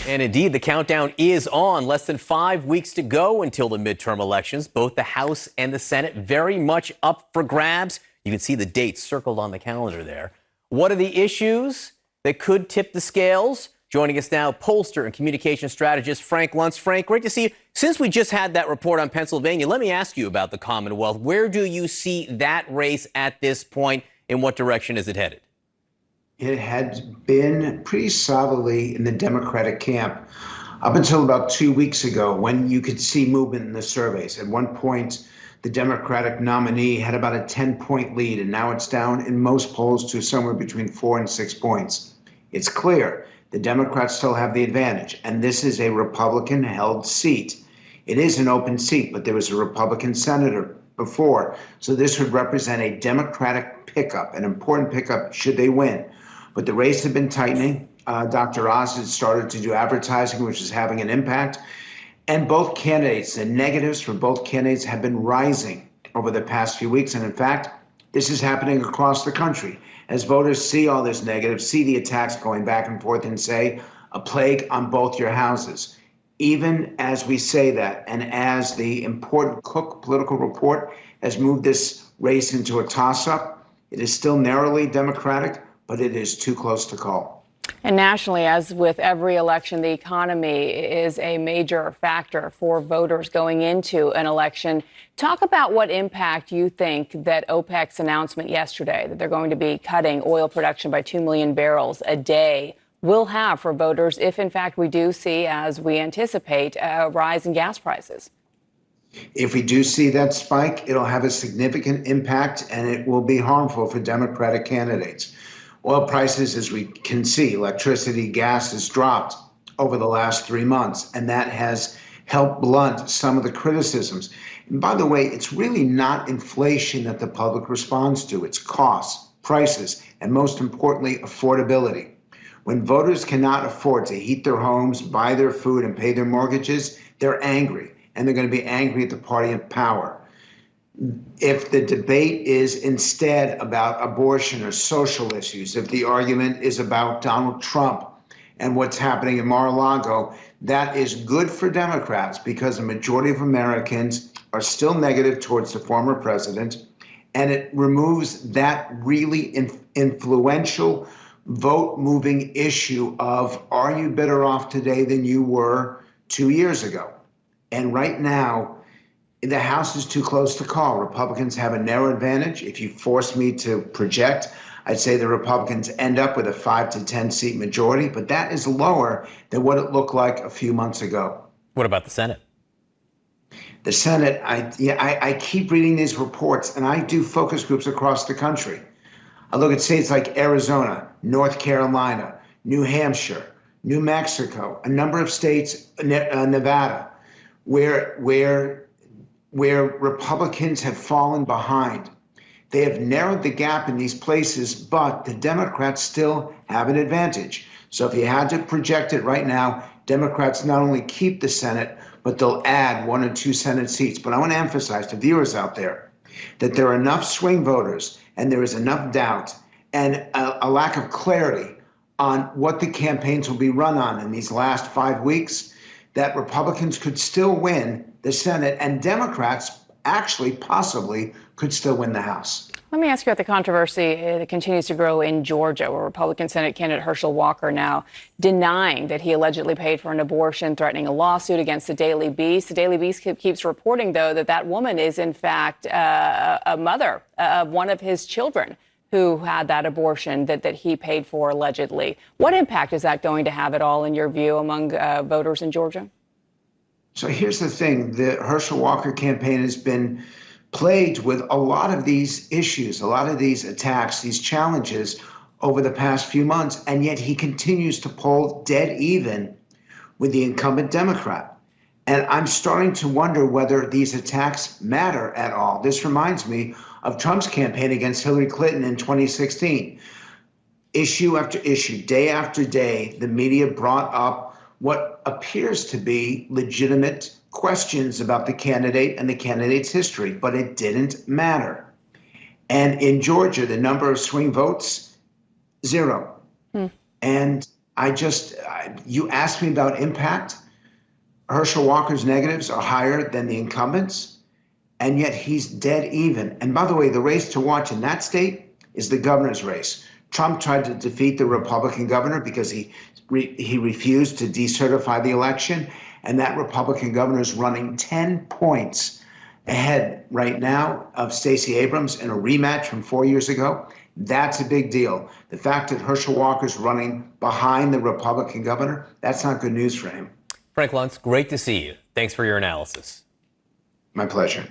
And indeed, the countdown is on. Less than 5 weeks to go until the midterm elections. Both the House and the Senate very much up for grabs. You can see the dates circled on the calendar there. What are the issues that could tip the scales? Joining us now, pollster and communication strategist Frank Luntz. Frank, great to see you. Since we just had that report on Pennsylvania, let me ask you about the Commonwealth. Where do you see that race at this point? In what direction is it headed? It had been pretty solidly in the Democratic camp up until about 2 weeks ago, when you could see movement in the surveys. At one point, the Democratic nominee had about a 10-point lead, and now it's down in most polls to somewhere between 4 and 6 points. It's clear the Democrats still have the advantage, and this is a Republican-held seat. It is an open seat, but there was a Republican senator before, so this would represent a Democratic pickup, an important pickup should they win. But the race had been tightening. Dr. Oz had started to do advertising, which is having an impact. And both candidates, the negatives for both candidates have been rising over the past few weeks. And in fact, this is happening across the country as voters see all this negative, see the attacks going back and forth and say, a plague on both your houses. Even as we say that, and as the important Cook political report has moved this race into a toss-up, it is still narrowly Democratic, but it is too close to call. And nationally, as with every election, the economy is a major factor for voters going into an election. Talk about what impact you think that OPEC's announcement yesterday, that they're going to be cutting oil production by 2 million barrels a day, will have for voters if, in fact, we do see, as we anticipate, a rise in gas prices. If we do see that spike, it'll have a significant impact, and it will be harmful for Democratic candidates. Oil prices, as we can see, electricity, gas has dropped over the last 3 months, and that has helped blunt some of the criticisms. And by the way, it's really not inflation that the public responds to. It's costs, prices, and most importantly, affordability. When voters cannot afford to heat their homes, buy their food, and pay their mortgages, they're angry, and they're going to be angry at the party in power. If the debate is instead about abortion or social issues, if the argument is about Donald Trump and what's happening in Mar-a-Lago, that is good for Democrats because a majority of Americans are still negative towards the former president, and it removes that really influential vote-moving issue of, are you better off today than you were 2 years ago? And right now, the House is too close to call. Republicans have a narrow advantage. If you force me to project, I'd say the Republicans end up with a 5 to 10 seat majority, but that is lower than what it looked like a few months ago. What about the Senate? The Senate, I keep reading these reports, and I do focus groups across the country. I look at states like Arizona, North Carolina, New Hampshire, New Mexico, a number of states, Nevada, where Republicans have fallen behind. They have narrowed the gap in these places, but the Democrats still have an advantage. So if you had to project it right now, Democrats not only keep the Senate, but they'll add 1 or 2 Senate seats. But I want to emphasize to viewers out there that there are enough swing voters and there is enough doubt and a lack of clarity on what the campaigns will be run on in these last 5 weeks that Republicans could still win the Senate, and Democrats actually possibly could still win the House. Let me ask you about the controversy that continues to grow in Georgia, where Republican Senate candidate Herschel Walker now denying that he allegedly paid for an abortion, threatening a lawsuit against the Daily Beast. The Daily Beast keeps reporting, though, that woman is, in fact, a mother of one of his children who had that abortion that he paid for allegedly. What impact is that going to have at all, in your view, among voters in Georgia? So here's the thing. The Herschel Walker campaign has been plagued with a lot of these issues, a lot of these attacks, these challenges over the past few months, and yet he continues to poll dead even with the incumbent Democrat. And I'm starting to wonder whether these attacks matter at all. This reminds me of Trump's campaign against Hillary Clinton in 2016. Issue after issue, day after day, the media brought up what appears to be legitimate questions about the candidate and the candidate's history, but it didn't matter. And in Georgia, the number of swing votes, 0. And You asked me about impact. Herschel Walker's negatives are higher than the incumbents, and yet he's dead even. And by the way, the race to watch in that state is the governor's race. Trump tried to defeat the Republican governor because he refused to decertify the election, and that Republican governor is running 10 points ahead right now of Stacey Abrams in a rematch from 4 years ago. That's a big deal. The fact that Herschel Walker's running behind the Republican governor, that's not good news for him. Frank Luntz, great to see you. Thanks for your analysis. My pleasure.